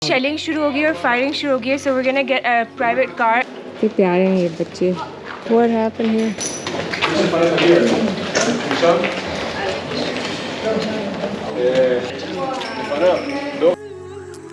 Shelling शुरू हो गई और फायरिंग शुरू हो गई है, so we gonna get a private car. कितने प्यारे हैं ये बच्चे। What happened here?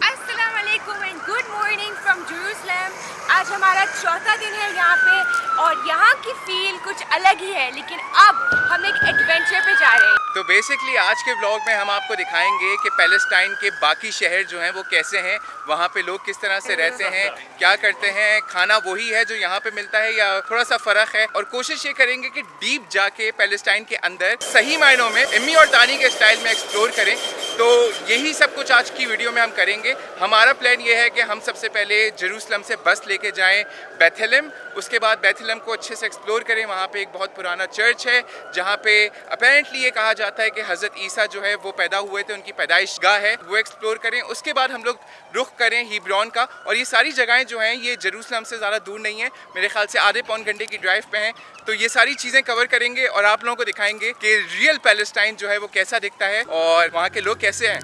अस्सलाम वालेकुम and good morning from Jerusalem. आज हमारा चौथा दिन है यहाँ पे और यहाँ की फील कुछ अलग ही है, लेकिन अब हम एक एडवेंचर पे जा रहे हैं। तो बेसिकली आज के व्लॉग में हम आपको दिखाएंगे कि पैलेस्टाइन के बाकी शहर जो हैं वो कैसे हैं, वहाँ पे लोग किस तरह से रहते हैं, क्या करते हैं, खाना वही है जो यहाँ पे मिलता है या थोड़ा सा फ़र्क है। और कोशिश ये करेंगे कि डीप जाके पैलेस्टाइन के अंदर सही मायनों में इम्मी और तानी के स्टाइल में एक्सप्लोर करें। तो यही सब कुछ आज की वीडियो में हम करेंगे। हमारा प्लान ये है कि हम सबसे पहले जेरूसलम से बस लेके जाएं बेथलेहम, उसके बाद बेथलेहम को अच्छे से एक्सप्लोर करें। वहाँ पे एक बहुत पुराना चर्च है जहाँ पे अपेरेंटली ये कहा जाता है कि हज़रत ईसा जो है वो पैदा हुए थे, उनकी पैदाइश गाह है, वो एक्सप्लोर करें। उसके बाद हम लोग रुख करें हिब्रोन का। और ये सारी जगहें जो हैं ये जेरूसलम से ज़्यादा दूर नहीं है, मेरे ख्याल से आधे पौन घंटे की ड्राइव पे हैं। तो ये सारी चीज़ें कवर करेंगे और आप लोगों को दिखाएंगे कि रियल पैलेस्टाइन जो है वो कैसा दिखता है और वहाँ के लोग कैसे हैं।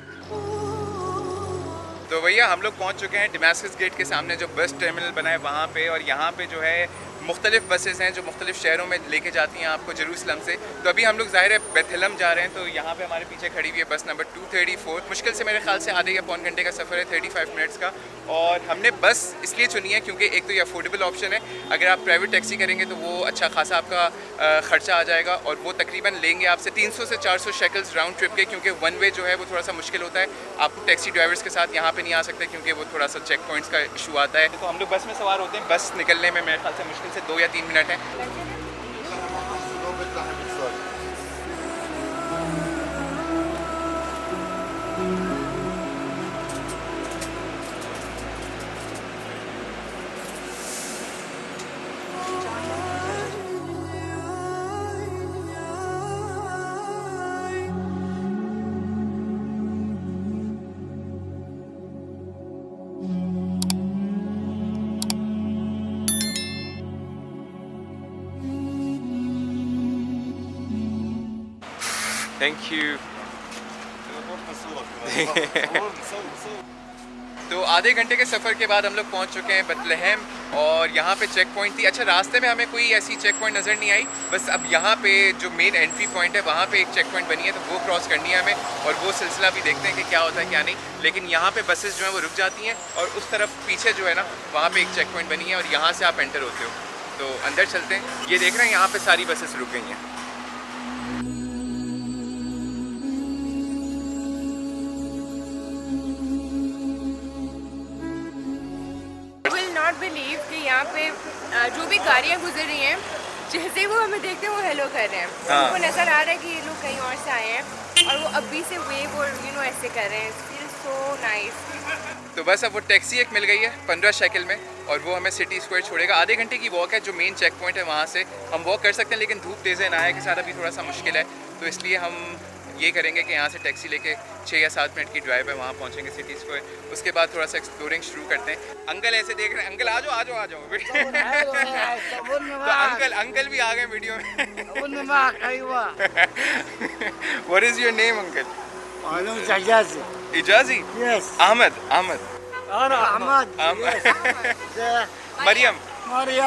तो भैया हम लोग पहुंच चुके हैं डमास्कस गेट के सामने जो बस टर्मिनल बना है वहाँ पे। और यहाँ पे जो है मुख्तलिफ बसेस हैं जो मुख्तलिफ शहरों में लेके जाती हैं आपको जेरूसलम से। तो अभी हम लोग ज़ाहिर है बेथलेहम जा रहे हैं। तो यहाँ पे हमारे पीछे खड़ी हुई है बस नंबर 234। मुश्किल से मेरे ख्याल से आधे या पौन घंटे का सफ़र है, 35 मिनट्स का। और हमने बस इसलिए चुनी है क्योंकि एक तो ये अफोर्डेबल ऑप्शन है। अगर आप प्राइवेट टैक्सी करेंगे तो वो अच्छा खासा आपका ख़र्चा आ जाएगा और वो तकरीबन लेंगे आपसे 300 से 400 शेकल्स राउंड ट्रिप के, क्योंकि वन वे जो है वो थोड़ा सा मुश्किल होता है। आप टैक्सी ड्राइवर्स के साथ यहाँ पे नहीं आ सकते क्योंकि वो थोड़ा सा चेक पॉइंट्स का इशू आता है। तो हम लोग बस में सवार होते हैं। बस निकलने में मेरे ख्याल से मुश्किल से 2 या 3 मिनट है। Thank you. तो आधे घंटे के सफ़र के बाद हम लोग पहुंच चुके हैं बेथलेहम और यहाँ पे चेक पॉइंट थी। अच्छा, रास्ते में हमें कोई ऐसी चेक पॉइंट नज़र नहीं आई, बस अब यहाँ पे जो मेन एंट्री पॉइंट है वहाँ पे एक चेक पॉइंट बनी है, तो वो क्रॉस करनी है हमें और वो सिलसिला भी देखते हैं कि क्या होता है क्या नहीं। लेकिन यहाँ पे बसेस जो हैं वो रुक जाती हैं और उस तरफ पीछे जो है ना वहाँ पर एक चेक पॉइंट बनी है और यहाँ से आप एंटर होते हो। तो अंदर चलते हैं। ये देख रहे हैं यहाँ पर सारी बसेस रुक गई हैं। बिलीव कि यहाँ पे जो भी गाड़ियाँ गुजर रही हैं, जैसे वो हमें देखते हैं वो हेलो कर रहे हैं। उनको नज़र आ रहा है कि ये लोग कहीं और से आए हैं और वो अभी से वेव और ऐसे कर रहे हैं। Feel so nice. तो बस अब वो टैक्सी एक मिल गई है 15 शेकल में और वो हमें सिटी स्क्वायर छोड़ेगा। आधे घंटे की वॉक है, जो मेन चेक पॉइंट है वहाँ से हम वॉक कर सकते हैं, लेकिन धूप तेज़ है, नाया के साथ अभी थोड़ा सा मुश्किल है। तो इसलिए हम ये करेंगे कि यहाँ से टैक्सी लेके 6 या 7 मिनट की ड्राइव है, वहाँ पहुँचेंगे सिटी स्क्वायर। उसके बाद थोड़ा सा एक्सप्लोरिंग शुरू करते हैं। अंकल ऐसे देख रहे हैं, अंकल आ जाओ आ जाओ आ जाओ। तो अंकल भी आ गए वीडियो में। What is your name, uncle? My name is Ijazi. Ijazi? Yes. Ahmed. Ahmad. Yes. Maryam. Maria,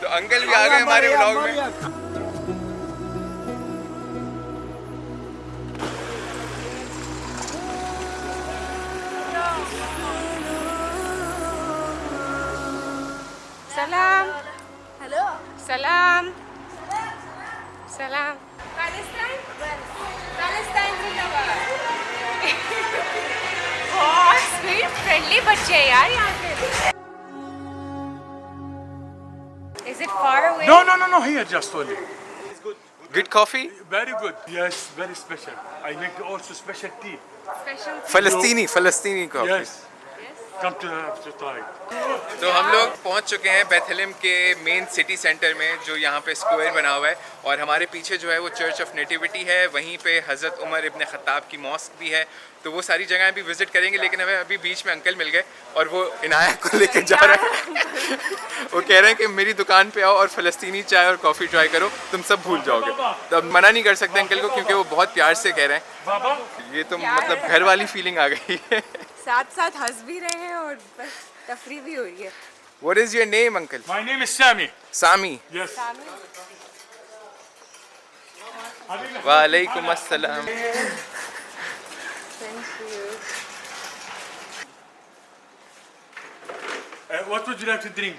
तो अंकल भी आ गए हमारे व्लॉग में। सलाम। हेलो। सलाम। सलाम। पैलेस्टाइन जिंदाबाद। बहुत स्वीट फ्रेंडली बच्चे हैं यार यहाँ पे। Is it far away? No, here just only. Good coffee? Very good. Yes, very special. I make also special tea. Special. Falastini coffee. Yes. Come to try. तो हम लोग पहुंच चुके हैं बेथलेम के मेन सिटी सेंटर में, जो यहाँ पे स्क्वायर बना हुआ है, और हमारे पीछे जो है वो चर्च ऑफ नेटिविटी है, वहीं पे हज़रत उमर इब्न ख़त्ताब की मॉस्क भी है। तो वो सारी जगह भी विज़िट करेंगे, लेकिन हमें अभी बीच में अंकल मिल गए और वो इनाया को लेकर जा रहे हैं। वो कह रहे हैं कि मेरी दुकान पे आओ और फ़लस्तीनी चाय और कॉफ़ी ट्राई करो, तुम सब भूल जाओगे। तो अब मना नहीं कर सकते अंकल को, क्योंकि वो बहुत प्यार से कह रहे हैं। ये तो मतलब घर वाली फीलिंग आ गई है। साथ साथ हंस भी रहे हैं और बस तफरी भी हो रही है। What is your name, uncle? My name is Sami. Sami. Yes. वालेकुम अस्सलाम। What would you like to drink?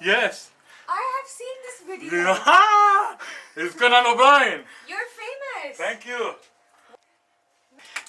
Yes. I have seen this video. It's Conan O'Brien. You're famous. Thank you.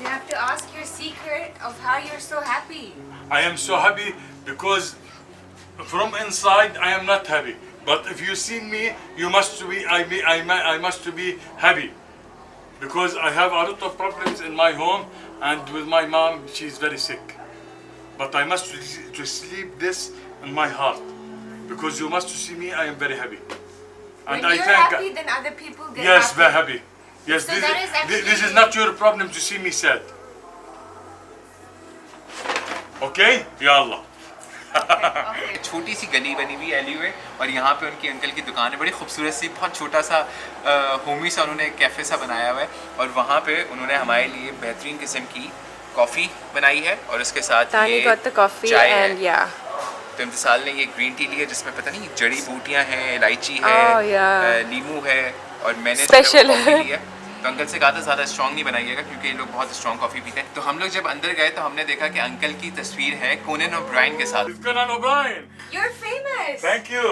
You have to ask your secret of how you're so happy. I am so happy because from inside I am not happy. But if you see me, you must be. I must be happy because I have a lot of problems in my home and with my mom. She's very sick. But I must to sleep this in my heart because you must see me. I am very happy. And When I you're thank. happy, then other people get Yes, happy. very happy. Yes, So this, that is this is actually- not your problem to see me sad. Okay? Yallah. छोटी सी गली बनी हुई Eli हुए, और यहाँ पे उनकी uncle की दुकान है, बड़ी खूबसूरत सी, बहुत छोटा सा होमी सा उन्होंने कैफ़े सा बनाया हुआ है, और वहाँ पे उन्होंने हमारे लिए बेहतरीन किस्म की कॉफ़ी बनाई है, और उसके साथ Tani ये got the coffee चाय and है। yeah. तो इम्तिसाल ने ये ग्रीन टी ली है, जिसमें पता नहीं जड़ी बूटियाँ हैं, इलायची है, Oh, yeah. नींबू है, और मैंने Special जो है वो कॉफ़ी है। ली है। तो अंकल से कहा था ज़्यादा स्ट्रॉन्ग नहीं बनाइएगा, क्योंकि ये लोग बहुत स्ट्रॉन्ग कॉफ़ी पीते हैं। तो हम लोग जब अंदर गए तो हमने देखा कि अंकल की तस्वीर है कोनन ओब्रायन के साथ। It's Conan O'Brien. You're famous. Thank you.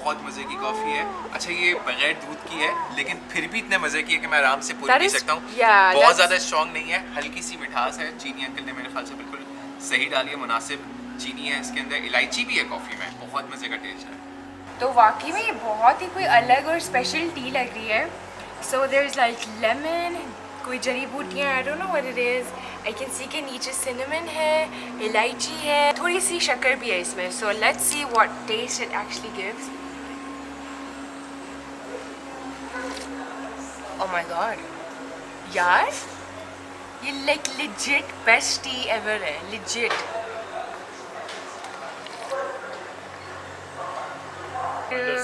बहुत मज़े की कॉफ़ी है। अच्छा, ये बगैर दूध की है, लेकिन फिर भी इतने मज़े की है कि मैं आराम से पूरी That पी is- सकता हूँ। yeah, बहुत that's- ज़्यादा स्ट्रॉन्ग नहीं है, हल्की सी मिठास है। चीनी अंकल ने मेरे ख्याल से बिल्कुल सही डाली है, मुनासिब चीनी है इसके अंदर। इलायची भी है कॉफ़ी में, बहुत मज़े का टेस्ट है। तो वाकई में ये बहुत ही कोई अलग और स्पेशल टी लग रही है। So there is like lemon, कोई जड़ी बूटियाँ, I don't know what it is. I can see के नीचे सिनेमन है, इलायची है, थोड़ी सी शक्कर भी है इसमें। So let's see what taste it actually gives. Oh my God यार, ये like legit best tea ever है, लिजिट।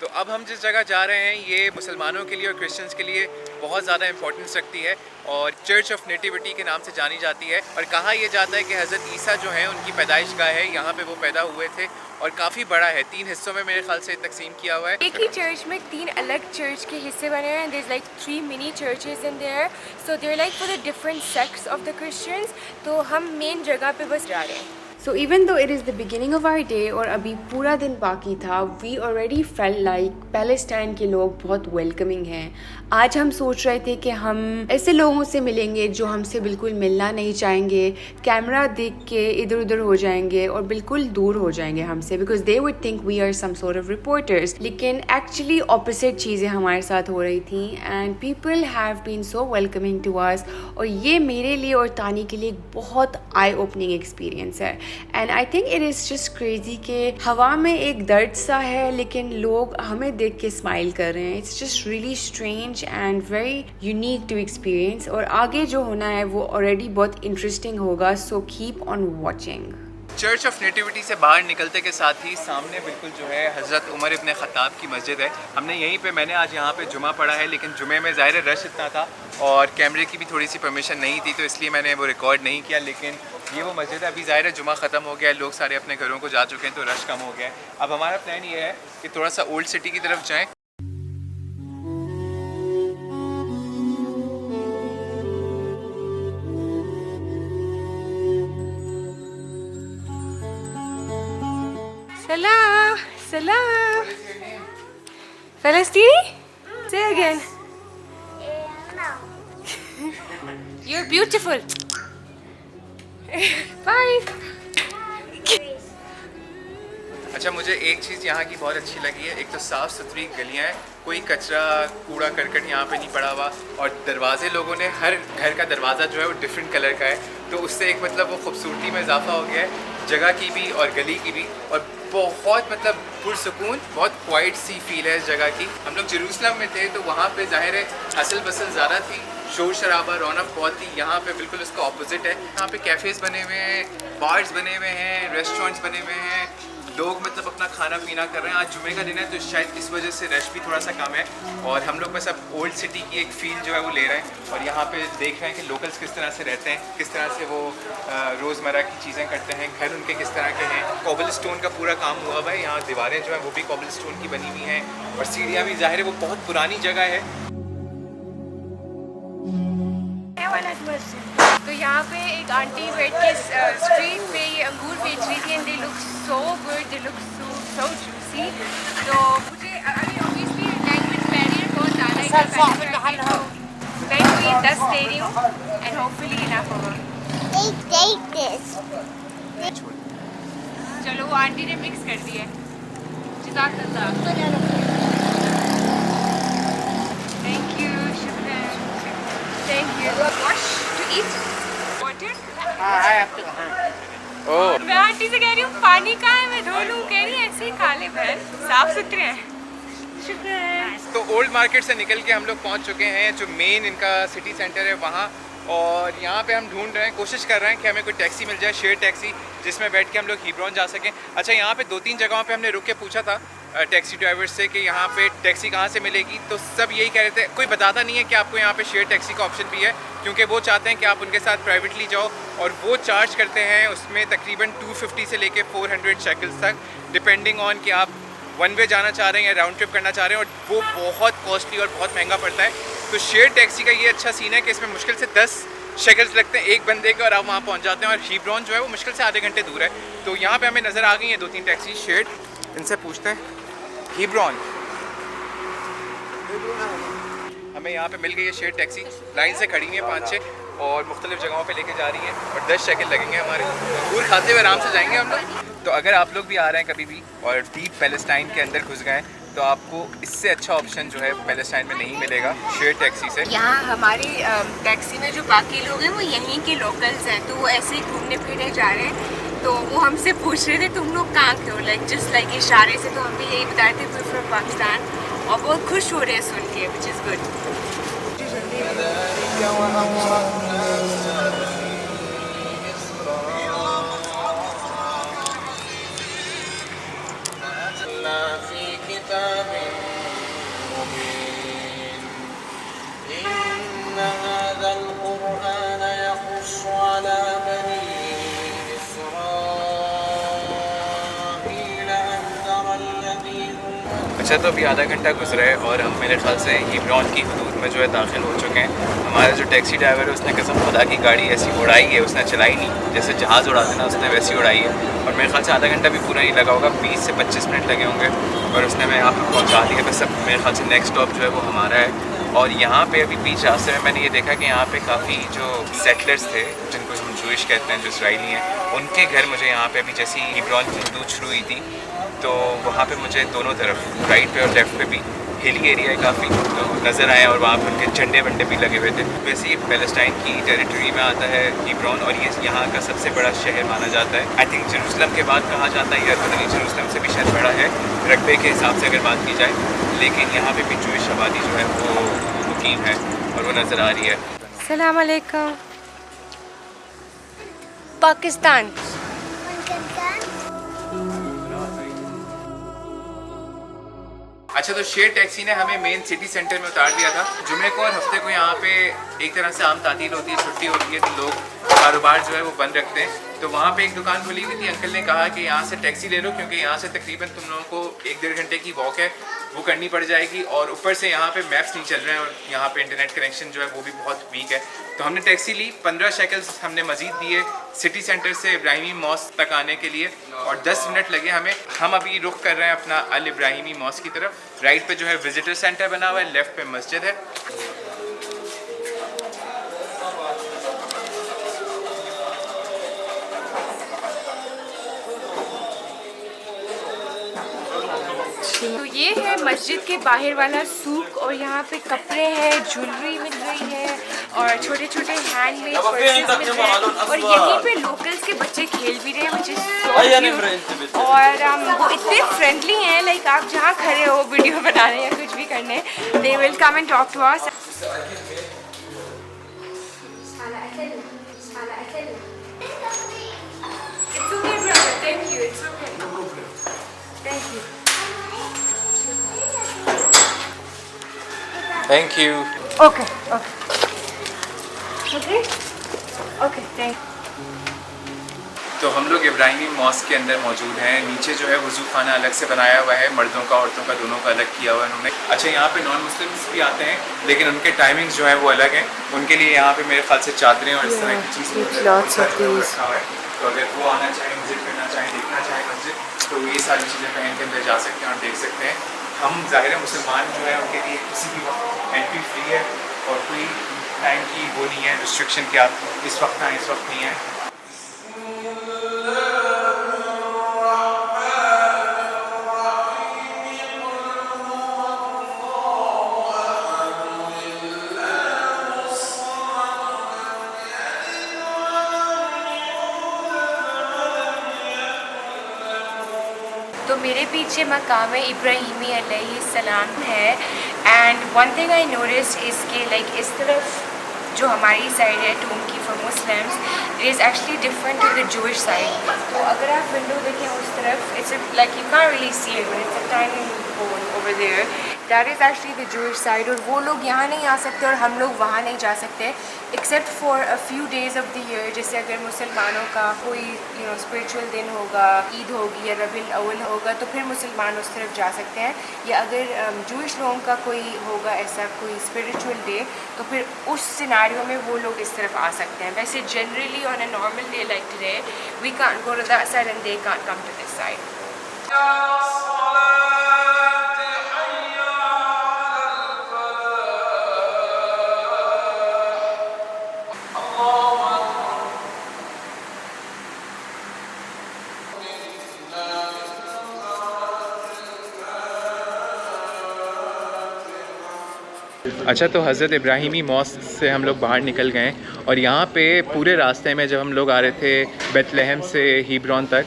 तो अब हम जिस जगह जा रहे हैं ये मुसलमानों के लिए और क्रिश्चियंस के लिए बहुत ज़्यादा इंपॉर्टेंस रखती है, और चर्च ऑफ नेटिविटी के नाम से जानी जाती है। और कहा यह जाता है कि हज़रत ईसा जो है उनकी पैदाइश गाह है, यहाँ पे वो पैदा हुए थे, और काफ़ी बड़ा है, 3 हिस्सों में मेरे ख्याल से तकसीम किया हुआ है। एक ही चर्च में 3 अलग चर्च के हिस्से बने हुए हैं। There is like 3 mini churches in there, so there like for the different sects of the Christians. तो हम मेन जगह पे बस जा रहे हैं। So even though it is the beginning of our day और अभी पूरा दिन बाकी था, we already felt like Palestine के लोग बहुत वेलकमिंग हैं। आज हम सोच रहे थे कि हम ऐसे लोगों से मिलेंगे जो हमसे बिल्कुल मिलना नहीं चाहेंगे, कैमरा देख के इधर उधर हो जाएंगे और बिल्कुल दूर हो जाएंगे हमसे, because they would think we are some sort of reporters. लेकिन एक्चुअली ऑपोजिट चीज़ें हमारे साथ हो रही थी, and people have been so welcoming to us. और ये मेरे लिए और तानी के लिए एक बहुत आई ओपनिंग एक्सपीरियंस है। And I think it is just crazy कि हवा में एक दर्द सा है लेकिन लोग हमें देख के स्माइल कर रहे हैं। It's just really strange and very unique to experience, और आगे जो होना है वो ऑलरेडी बहुत इंटरेस्टिंग होगा, so keep on watching. Church of nativity से बाहर निकलते के साथ ही सामने बिल्कुल जो है हज़रत उमर इब्न ख़त्ताब की मस्जिद है। हमने यहीं पे, मैंने आज यहाँ पे जुमा पढ़ा है, लेकिन जुमे में ज़ाहिर रश इतना था और कैमरे की भी थोड़ी सी परमिशन नहीं थी, तो इसलिए मैंने वो रिकॉर्ड नहीं किया। लेकिन ये वो मस्जिद है। अभी ज़ाहिर जुमा ख़त्म हो गया है, लोग सारे अपने घरों को जा चुके हैं, तो रश कम हो गया है। अब हमारा प्लान ये है कि थोड़ा सा ओल्ड सिटी की तरफ जाएँ। Salam, salam. Palestini? Say again. You're beautiful. Bye. अच्छा, मुझे एक चीज़ यहाँ की बहुत अच्छी लगी है। एक तो साफ़ सुथरी गलियाँ हैं, कोई कचरा कूड़ा करकट यहाँ पे नहीं पड़ा हुआ, और दरवाजे लोगों ने, हर घर का दरवाज़ा जो है वो डिफरेंट कलर का है, तो उससे एक मतलब वो खूबसूरती में इजाफा हो गया है, जगह की भी और गली की भी। और बहुत मतलब पुरसुकून, बहुत क्वाइट सी फील है इस जगह की। हम लोग जेरूसलम में थे तो वहाँ पे ज़ाहिर है हसल बसल ज़्यादा थी, शोर शराबा, रौनक बहुत थी। यहाँ पे बिल्कुल उसका ऑपोजिट है। यहाँ पे कैफ़ेज़ बने हुए हैं, बार्स बने हुए हैं, रेस्टोरेंट्स बने हुए हैं, लोग मतलब अपना खाना पीना कर रहे हैं। आज जुमे का दिन है तो शायद इस वजह से रश भी थोड़ा सा कम है, और हम लोग बस अब ओल्ड सिटी की एक फ़ील जो है वो ले रहे हैं, और यहाँ पे देख रहे हैं कि लोकल्स किस तरह से रहते हैं, किस तरह से वो रोज़मर्रा की चीज़ें करते हैं, घर उनके किस तरह के हैं। कॉबल स्टोन का पूरा काम हुआ हुआ है, यहाँ दीवारें जो हैं वो भी कॉबल स्टोन की बनी हुई हैं, और सीढ़ियाँ भी, ज़ाहिर है वो बहुत पुरानी जगह है। तो यहाँ पे एक आंटी बैठ के स्ट्रीट पे ये अंगूर बेच रही थी, and they look so good, they look so juicy. तो मुझे अभी ऑब्वियसली लैंग्वेज बैरियर बहुत ज़्यादा है, तो मैं को ये 10 दे रही हूँ, एंड होपफुली इनफ होगा। चलो, वो आंटी ने मिक्स कर दिया है। थैंक यू, शुक्रिया। Thank you. Wash to eat water. Oh, मैं आंटी से कह रही हूँ पानी कहाँ है, मैं धो लूँ, कह रही है ऐसे ही खा ले बहन, साफ सुथरे हैं। शुक्रिया। तो ओल्ड मार्केट से निकल के हम लोग पहुंच चुके हैं जो मेन इनका सिटी सेंटर है वहाँ, और यहाँ पे हम ढूंढ रहे हैं, कोशिश कर रहे हैं कि हमें कोई टैक्सी मिल जाए, शेयर टैक्सी, जिसमें बैठ के हम लोग हीब्रॉन जा सकें। अच्छा, यहाँ पे 2-3 जगहों पे हमने रुक के पूछा था टैक्सी ड्राइवर से कि यहाँ पे टैक्सी कहाँ से मिलेगी, तो सब यही कह रहे थे, कोई बताता नहीं है कि आपको यहाँ पे शेयर टैक्सी का ऑप्शन भी है, क्योंकि वो चाहते हैं कि आप उनके साथ प्राइवेटली जाओ, और वो चार्ज करते हैं उसमें तकरीबन 250 से लेके 400 शेकल्स तक, डिपेंडिंग ऑन कि आप वन वे जाना चाह रहे हैं या राउंड ट्रिप करना चाह रहे हैं, और वो बहुत कॉस्टली और बहुत महंगा पड़ता है। तो शेयर टैक्सी का ये अच्छा सीन है कि इसमें मुश्किल से 10 शेकल्स लगते हैं एक बंदे के, और आप वहाँ पहुँच जाते हैं। और हीब्रॉन जो है वो मुश्किल से आधे घंटे दूर है। तो यहाँ पे हमें नज़र आ गई हैं 2-3 टैक्सी शेयर्ड, इनसे पूछते हैं। हीब्रॉन हमें यहाँ पे मिल गई है शेयर टैक्सी, लाइन से खड़ी है 5-6, और मुख्तलिफ जगहों पे लेके जा रही हैं, और 10 शेकल लगेंगे हमारे, दूर खाते हुए आराम से जाएंगे हम लोग। तो अगर आप लोग भी आ रहे हैं कभी भी और डीप पैलेस्टाइन के अंदर घुस गए, तो आपको इससे अच्छा ऑप्शन जो है पैलेस्टाइन में नहीं मिलेगा शेयर टैक्सी से। यहाँ हमारी टैक्सी में जो बाकी लोग हैं वो यहीं के लोकल्स हैं, तो वो ऐसे ही घूमने फिरने जा रहे हैं। तो वो हमसे पूछ रहे थे तुम लोग कहाँ के हो, लाइक जस्ट लाइक इशारे से, तो हम भी यही बताए थे we're from पाकिस्तान, और बहुत खुश हो रहे हैं सुन के, विच इज़ गुड। अच्छा, तो अभी आधा घंटा गुजरा है और हम मेरे ख्याल से हीब्रॉन की हदूद में जो है दाखिल हो चुके हैं। हमारा जो टैक्सी ड्राइवर है उसने कसम खुदा की गाड़ी ऐसी उड़ाई है, उसने चलाई नहीं, जैसे जहाज़ उड़ाते ना उसने वैसी उड़ाई है। और मेरे ख्याल से आधा घंटा भी पूरा नहीं लगा होगा, 20 से 25 मिनट लगे होंगे, और उसने हमें यहाँ पर पहुँचा दिया। बस अब मेरे ख्याल से नेक्स्ट स्टॉप जो है वो हमारा है। और यहाँ पे अभी बीच रास्ते में मैंने ये देखा कि यहाँ पे काफ़ी जो सेटलर्स थे, जिनको हम जूइश कहते हैं, जो इसराइली हैं, उनके घर मुझे यहाँ पे अभी जैसी हीब्रॉन की हदूद शुरू हुई थी, तो वहाँ पे मुझे दोनों तरफ राइट पे और लेफ़्ट पे भी हिली एरिया है काफ़ी, तो नज़र आए और वहाँ पे उनके झंडे वंडे भी लगे हुए थे। वैसे ये पैलेस्टाइन की टेरिटरी में आता है हिब्रोन, और ये यहाँ का सबसे बड़ा शहर माना जाता है। आई थिंक जेरूसलम के बाद कहा जाता है, या पता नहीं जेरूसलम से भी शायद बड़ा है रकबे के हिसाब से अगर बात की जाए, लेकिन यहाँ पे भी जूइश आबादी जो है वो मुकीम है और वो नज़र आ रही है। सलाम अलैकुम। पाकिस्तान। अच्छा, तो शेयर टैक्सी ने हमें मेन सिटी सेंटर में उतार दिया था। जुमे को और हफ्ते को यहाँ पे एक तरह से आम तातील होती है, छुट्टी होती है, तो लोग कारोबार जो है वो बंद रखते हैं। तो वहाँ पे एक दुकान खुली हुई थी, अंकल ने कहा कि यहाँ से टैक्सी ले लो, क्योंकि यहाँ से तकरीबन तुम लोगों को 1-1.5 घंटे की वॉक है वो करनी पड़ जाएगी, और ऊपर से यहाँ पे मैप्स नहीं चल रहे हैं और यहाँ पे इंटरनेट कनेक्शन जो है वो भी बहुत वीक है। तो हमने टैक्सी ली, 15 शेकल्स हमने मजीद दिए सिटी सेंटर से इब्राहिमी मॉस्क तक आने के लिए, और 10 मिनट लगे हमें। हम अभी रुख कर रहे हैं अपना अल इब्राहिमी मॉस्क की तरफ। राइट पे जो है विजिटर सेंटर बना हुआ है, लेफ्ट पे मस्जिद है। तो ये है मस्जिद के बाहर वाला सूक, और यहाँ पे कपड़े हैं, ज्वेलरी मिल रही है, और छोटे छोटे हैंडमेड पर्सेस मिल रहे हैं, और यहीं पे लोकल्स के बच्चे खेल भी रहे हैं, मुझे और वो इतने फ्रेंडली हैं, लाइक आप जहाँ खड़े हो वीडियो बनाने या कुछ भी करने, they will come and talk to us. Thank you. Okay okay okay okay, thank. तो हम लोग इब्राहिमी मॉस्क के अंदर मौजूद हैं। नीचे जो है वज़ू खाना अलग से बनाया हुआ है, मर्दों का औरतों का दोनों का अलग किया हुआ है उन्होंने। अच्छा, यहाँ पे नॉन मुस्लिम्स भी आते हैं, लेकिन उनके टाइमिंग्स जो है वो अलग हैं। उनके लिए यहाँ पे मेरे ख्याल से चादरें और इस तरह की चीज़ें रखा हुआ है। तो अगर वो आना चाहें, विजिट करना चाहें, देखना चाहें मस्जिद, तो ये सारी चीज़ें पहन के अंदर जा सकते हैं और देख सकते हैं। हम ज़ाहिर है मुसलमान जो है उनके लिए किसी भी वक्त एंट्री फ्री है, और कोई टाइम की वो नहीं है रिस्ट्रिक्शन कि आप इस वक्त आएँ इस वक्त नहीं है। तो मेरे पीछे मकाम इब्राहिमी अलैहिस्सलाम है, and one thing I notice is कि लाइक इस तरफ जो हमारी साइड है टूम की for Muslims, it is actually different to the Jewish side. तो अगर आप विंडो देखें उस तरफ, it's like you can't really see it, but it's a tiny hole over there, that is actually the Jewish side. और वो लोग यहाँ नहीं आ सकते और हम लोग वहाँ नहीं जा सकते, except for a few days of the year. जैसे अगर मुसलमानों का कोई स्पिरिचुअल दिन होगा, ईद होगी या रबीउल अव्वल होगा, तो फिर मुसलमान उस तरफ जा सकते हैं। या अगर जूइश लोगों का कोई होगा ऐसा कोई स्पिरिचुअल डे, तो फिर उस सिनारियो में वो लोग इस तरफ आ सकते हैं। वैसे generally on a normal day like today we can't go to that side and they can't come to this side. अच्छा, तो हज़रत इब्राहिमी मॉस्क से हम लोग बाहर निकल गए, और यहाँ पे पूरे रास्ते में जब हम लोग आ रहे थे बेथलेहम से हिब्रोन तक,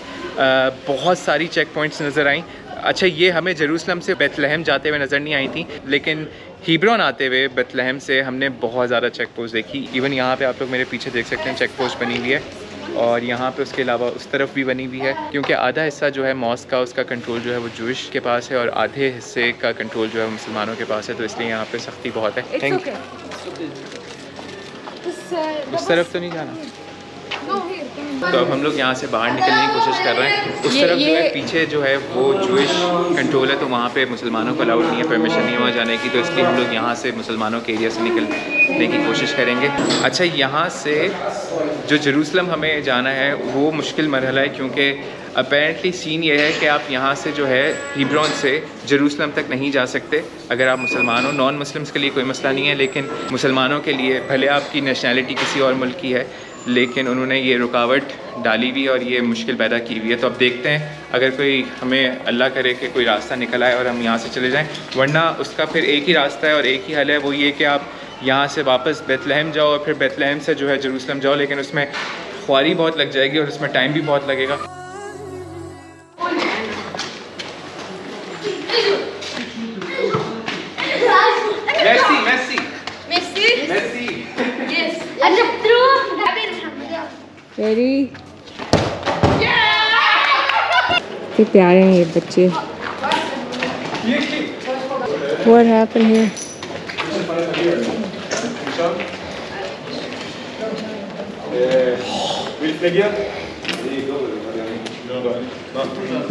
बहुत सारी चेक पॉइंट्स नज़र आईं। अच्छा, ये हमें जेरूसलम से बेथलेहम जाते हुए नज़र नहीं आई थी, लेकिन हिब्रोन आते हुए बेथलेहम से हमने बहुत ज़्यादा चेक पोस्ट देखी। इवन यहाँ पे आप लोग मेरे पीछे देख सकते हैं चेक पोस्ट बनी हुई है, और यहाँ पे उसके अलावा उस तरफ भी बनी हुई है, क्योंकि आधा हिस्सा जो है मॉस्क का उसका कंट्रोल जो है वो जूइश के पास है, और आधे हिस्से का कंट्रोल जो है वो मुसलमानों के पास है, तो इसलिए यहाँ पे सख्ती बहुत है। Thank you. उस तरफ तो नहीं जाना। तो अब हम लोग यहाँ से बाहर निकलने की कोशिश कर रहे हैं। उस तरफ जो है पीछे जो है वो जूइश कंट्रोल है, तो वहाँ पे मुसलमानों को अलाउड नहीं है, परमिशन नहीं है वहाँ जाने की, तो इसलिए हम लोग यहाँ से मुसलमानों के एरिया से निकलने की कोशिश करेंगे। अच्छा, यहाँ से जो जेरूसलम हमें जाना है वो मुश्किल मरहला है, क्योंकि अपेरेंटली सीन ये है कि आप यहाँ से जो है हिब्रोन से जेरूसलम तक नहीं जा सकते अगर आप मुसलमान हो। नॉन मुस्लिम्स के लिए कोई मसला नहीं है, लेकिन मुसलमानों के लिए, भले आपकी नेशनैलिटी किसी और मुल्क की है, लेकिन उन्होंने ये रुकावट डाली हुई और ये मुश्किल पैदा की हुई है। तो अब देखते हैं अगर कोई हमें अल्लाह करे कि कोई रास्ता निकल आए और हम यहाँ से चले जाएं, वरना उसका फिर एक ही रास्ता है और एक ही हल है, वो ये कि आप यहाँ से वापस बेथलेहम जाओ और फिर बेथलेहम से जो है जेरूसलम जाओ, लेकिन उसमें ख्वारी बहुत लग जाएगी और उसमें टाइम भी बहुत लगेगा। वेरी कितने प्यारे हैं ये बच्चे। What happened here?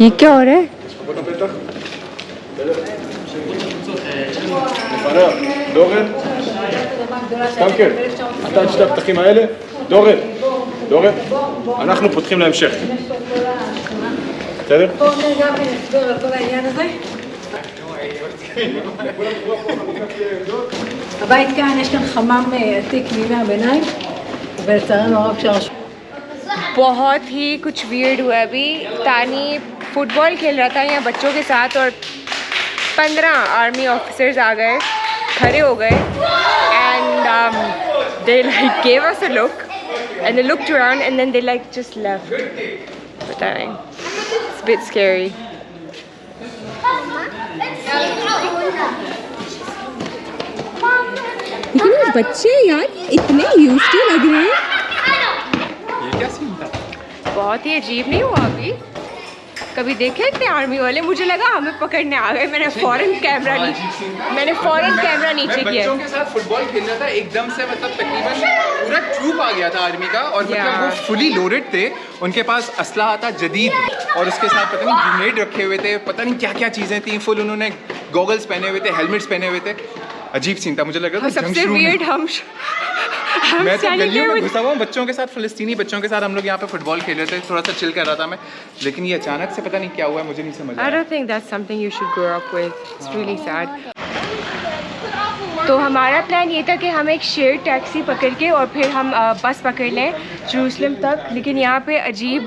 ये क्या हो रहा है? דורן, סטנקר, אתה את שתי הפתחים האלה? דורן, אנחנו פותחים להמשך. בסדר? בואו נרגע ונסביר על כל העניין הזה. הבית כאן, יש כאן חמם עתיק מימי הביניים, ולצערנו הרב שהרשות... बहुत ही कुछ वियर्ड हुआ है अभी। तानी फुटबॉल खेल रहा था यहाँ बच्चों के साथ और 15 आर्मी ऑफिसर्स आ गए, खड़े हो गए and they like gave us a look and they looked around and then they like just left. पता नहीं, इट्स बिट स्कैरी। लेकिन ये बच्चे यार इतने यूज्ड टू लग रहे हैं। बहुत ही अजीब नहीं हुआ अभी? कभी देखे इतने आर्मी वाले? मुझे लगा हमें पकड़ने आ गए। मैंने फौरन कैमरा नीचे किया। बच्चों के साथ फुटबॉल खेल रहा था, एकदम से मतलब तकरीबन पूरा ट्रूप आ गया था आर्मी का और मतलब वो फुली लोडेड थे, उनके पास असलहा था जदीद और उसके साथ पता नहीं ग्रेनेड रखे हुए थे, पता नहीं क्या क्या चीज़ें थी, फुल उन्होंने गॉगल्स पहने हुए थे, हेलमेट्स पहने हुए थे। अजीब सीन था, मुझे लग रहा था सबसे वियर्ड मैं तो गलियों में घुसा हुआ हूँ बच्चों के साथ, फ़लस्तीनी बच्चों के साथ हम लोग यहाँ पे फुटबॉल खेल रहे थे, थोड़ा सा चिल कर रहा था मैं, लेकिन ये अचानक से पता नहीं क्या हुआ है, मुझे नहीं समझ आया। I don't think that's something you should grow up with. It's really sad. तो हमारा प्लान ये था कि हम एक शेयर टैक्सी पकड़ के और फिर हम बस पकड़ लें जेरूसलम तक, लेकिन यहाँ पे अजीब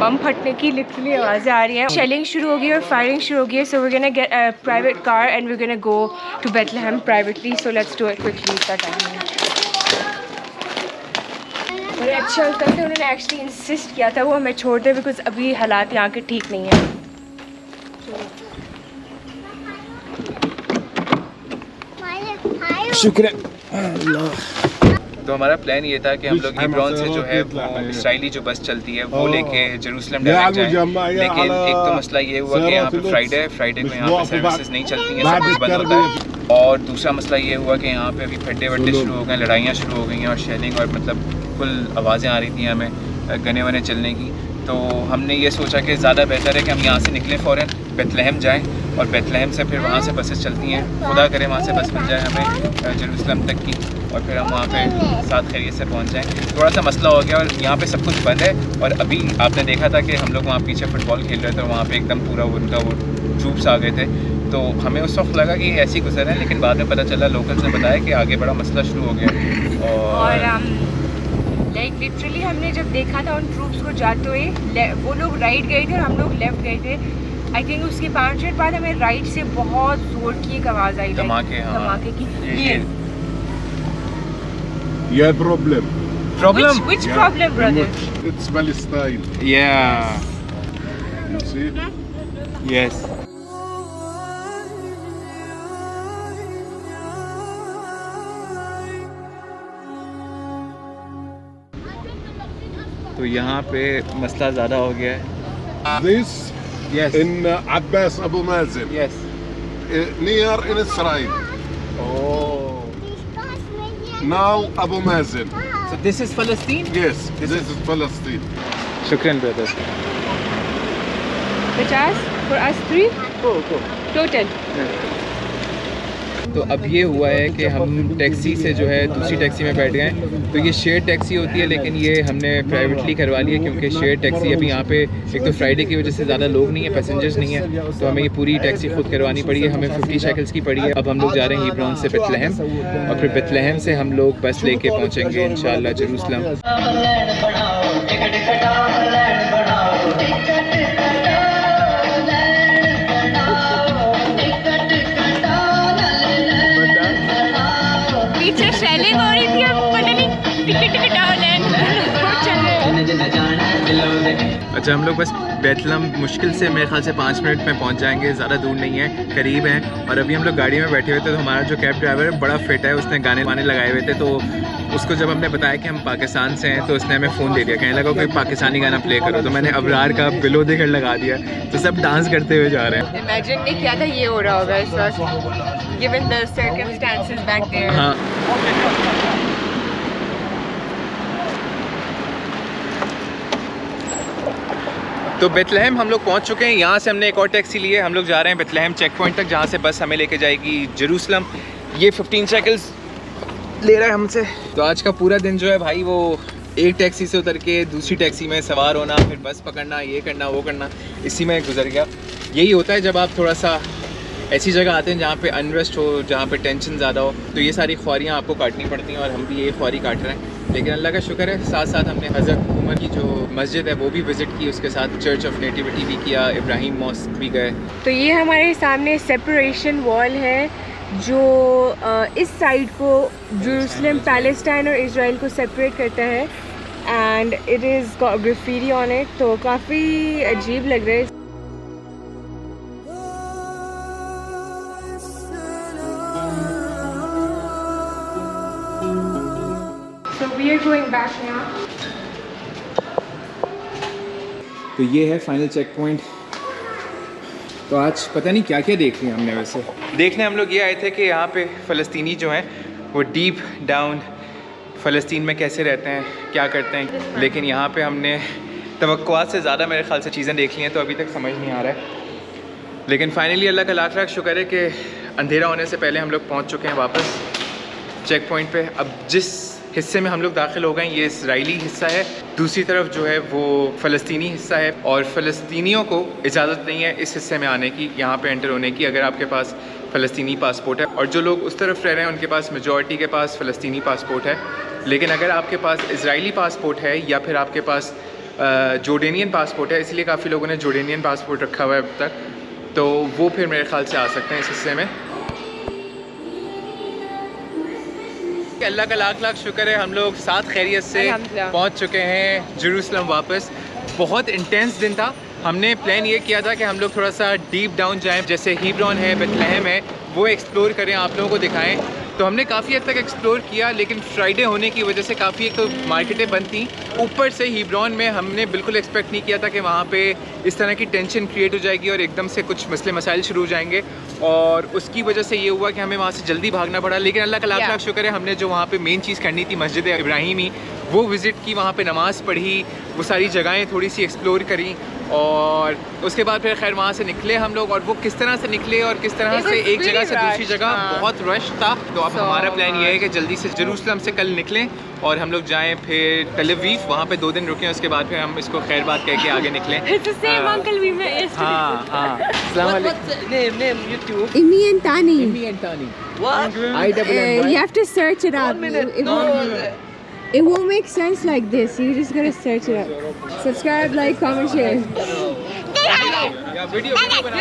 बम फटने की लिटरली आवाज़ें आ रही हैं। शेलिंग शुरू हो गई और फायरिंग शुरू हो गई है। So we gonna get a private car and we gonna go to Bethlehem privately. So let's do it quickly. इसका टाइम है। बड़े अच्छे अंकल थे, उन्होंने एक्चुअली इंसिस्ट किया था वो हमें छोड़ दे बिकॉज अभी हालात यहाँ के ठीक नहीं है। शुक्र। तो हमारा प्लान ये था कि हम लोग हेब्रोन से जो है वो इसराइली जो बस चलती है वो लेके जेरूसलम डायरेक्ट जाएं, लेकिन एक तो मसला ये हुआ कि यहाँ पे फ्राइडे को यहाँ पे सर्विसेज नहीं चलती हैं, सब कुछ बंद होता है। और दूसरा मसला ये हुआ कि यहाँ पे अभी फड्डे वड्डे शुरू हो गए, लड़ाइयाँ शुरू हो गई हैं और शेलिंग और मतलब फुल आवाज़ें आ रही थी हमें गने वने चलने की। तो हमने ये सोचा कि ज़्यादा बेहतर है कि हम यहाँ से निकलें फ़ौरन बेथलेहम जाएं और बेथलेहम से फिर वहाँ से बसेस चलती हैं, खुदा करे वहाँ से बस मिल जाए हमें जेरूसलम तक की और फिर हम वहाँ पे साथ खैरियत से पहुँच जाएं। थोड़ा सा मसला हो गया और यहाँ पे सब कुछ बंद है और अभी आपने देखा था कि हम लोग वहाँ पीछे फुटबॉल खेल रहे थे और वहाँ पे एकदम पूरा उनका वो ट्रूप्स आ गए थे। तो हमें उस वक्त लगा कि ऐसे ही गुजर है, लेकिन बाद में पता चला लोकल्स ने बताया कि आगे बड़ा मसला शुरू हो गया और लाइक लिटरली हमने जब देखा था उन ट्रूप्स को जाते हुए, वो लोग राइट गए थे और हम लोग लेफ्ट गए थे। आई थिंक उसके 5 मिनट बाद हमें राइट से बहुत जोर की एक आवाज़ आई, धमाके की। Yeah, problem. Which problem, brother? It's Palestine. Yeah. You see? Yes. तो यहाँ पे मसला ज़्यादा हो गया है। This Yes. in Abbas Abu Mazen. Yes. Near in Israel. Oh. Now Abu Mazen. So this is Palestine? Yes, this is Palestine. Shukran, brother. 50 for us 3? Go. Total. तो अब ये हुआ है कि हम टैक्सी से जो है दूसरी टैक्सी में बैठ गए हैं। तो ये शेयर टैक्सी होती है, लेकिन ये हमने प्राइवेटली करवा ली है क्योंकि शेयर टैक्सी अभी यहाँ पे एक तो फ्राइडे की वजह से ज़्यादा लोग नहीं है, पैसेंजर्स नहीं है, तो हमें ये पूरी टैक्सी खुद करवानी पड़ी है। हमें 50 शेकल्स की पड़ी है। अब हम लोग जा रहे हैं हीब्रोन से बेथलेहम, और फिर बेथलेहम से हम लोग बस लेके पहुँचेंगे इंशाल्लाह जेरूसलम। पीछे शेलिंग हो रही थी, अब पता नहीं टिकट कटाओ अच्छा, हम लोग बस बेथलेहम मुश्किल से मेरे ख्याल से 5 मिनट में पहुंच जाएंगे, ज़्यादा दूर नहीं है, करीब है। और अभी हम लोग गाड़ी में बैठे हुए थे, तो हमारा जो कैब ड्राइवर है बड़ा फिट है, उसने गाने वाने लगाए हुए थे। तो उसको जब हमने बताया कि हम पाकिस्तान से हैं तो उसने हमें फ़ोन दे दिया, कहने लगा कोई पाकिस्तानी गाना प्ले करो। तो मैंने अबरार का बिलो दे कर लगा दिया, तो सब डांस करते हुए जा रहे हैं। इमेजिन नहीं किया था ये हो रहा होगा इस वक्त, given the circumstances back there. हाँ, तो बेथलेहम हम लोग पहुंच चुके हैं। यहाँ से हमने एक और टैक्सी ली है, हम लोग जा रहे हैं बेथलेहम चेक पॉइंट तक, जहाँ से बस हमें लेके जाएगी जेरूसलम। ये 15 शेकल्स ले रहा है हमसे। तो आज का पूरा दिन जो है भाई, वो एक टैक्सी से उतर के दूसरी टैक्सी में सवार होना, फिर बस पकड़ना, ये करना वो करना, इसी में गुजर गया। यही होता है जब आप थोड़ा सा ऐसी जगह आते हैं जहाँ पे अनरेस्ट हो, जहाँ पे टेंशन ज़्यादा हो, तो ये सारी ख्वारियाँ आपको काटनी पड़ती हैं, और हम भी ये ख्वारी काट रहे हैं। लेकिन अल्लाह का शुक्र है, साथ साथ हमने हज़रत उमर की जो मस्जिद है वो भी विज़िट की, उसके साथ चर्च ऑफ नेटिविटी भी किया, इब्राहिम मॉस्क भी गए। तो ये हमारे सामने सेपरेशन वॉल है जो इस साइड को जेरूसलम, पैलेस्टाइन और इजराइल को सेपरेट करता है, and it is got graffiti on it. तो काफ़ी अजीब लग रहा है। So we are going back now. तो ये है फाइनल चेक पॉइंट। तो आज पता नहीं क्या क्या देख लिया हमने। वैसे देखने हम लोग ये आए थे कि यहाँ पे फ़लस्तीनी जो हैं वो डीप डाउन फ़लस्तीन में कैसे रहते हैं, क्या करते हैं, लेकिन यहाँ पे हमने तवक्कुआत से ज़्यादा मेरे ख्याल से चीज़ें देख ली हैं, तो अभी तक समझ नहीं आ रहा है। लेकिन फाइनली अल्लाह का लाख लाख शुक्र है कि अंधेरा होने से पहले हम लोग पहुँच चुके हैं वापस चेक पॉइंट पे। अब जिस हिस्से में हम लोग दाखिल हो गए ये इसराइली हिस्सा है, दूसरी तरफ जो है वो फ़लस्तीनी हिस्सा है, और फ़लस्तीनियों को इजाज़त नहीं है इस हिस्से में आने की, यहाँ पे एंटर होने की, अगर आपके पास फ़लस्तीनी पासपोर्ट है। और जो लोग उस तरफ रह रहे हैं उनके पास मेजॉरिटी के पास फ़लस्तीनी पासपोर्ट है। लेकिन अगर आपके पास इजरायली पासपोर्ट है या फिर आपके पास जोर्डेनियन पासपोर्ट है, इसलिए काफ़ी लोगों ने जोर्डेनियन पासपोर्ट रखा हुआ है अब तक, तो वो फिर मेरे ख्याल से आ सकते हैं इस हिस्से में। अल्लाह का लाख लाख शुक्र है, हम लोग साथ खैरियत से पहुंच चुके हैं जेरूसलम वापस। बहुत इंटेंस दिन था। हमने प्लान ये किया था कि हम लोग थोड़ा सा डीप डाउन जाएं, जैसे हीब्रोन है, बेथलेहम है, वो एक्सप्लोर करें, आप लोगों को दिखाएं। तो हमने काफ़ी हद तक एक्सप्लोर किया, लेकिन फ्राइडे होने की वजह से काफ़ी एक तो मार्केटें बंद थी, ऊपर से हीब्रोन में हमने बिल्कुल एक्सपेक्ट नहीं किया था कि वहाँ पे इस तरह की टेंशन क्रिएट हो जाएगी और एकदम से कुछ मसले मसाइल शुरू हो जाएंगे, और उसकी वजह से ये हुआ कि हमें वहाँ से जल्दी भागना पड़ा। लेकिन अल्लाह का लाख लाख शुक्र है, हमने जो वहाँ पे मेन चीज़ करनी थी मस्जिद इब्राहिमी, वो विज़िट की, वहाँ पे नमाज़ पढ़ी, वो सारी जगहें थोड़ी सी एक्सप्लोर करी, और उसके बाद फिर खैर वहाँ से निकले हम लोग। और वो किस तरह से निकले और किस तरह से एक जगह से दूसरी जगह, बहुत रश था। तो अब हमारा प्लान ये है कि जल्दी से जेरूसलम से कल निकलें और हम लोग जाएं फिर तेल अवीव, वहाँ पे 2 दिन रुकें, उसके बाद फिर हम इसको खैर बात कह के आगे निकलें। Imi and Tani. and Tani. What? You have to search it up. It won't make sense like this. You just gotta search it up. Subscribe, like, comment, share. Video बना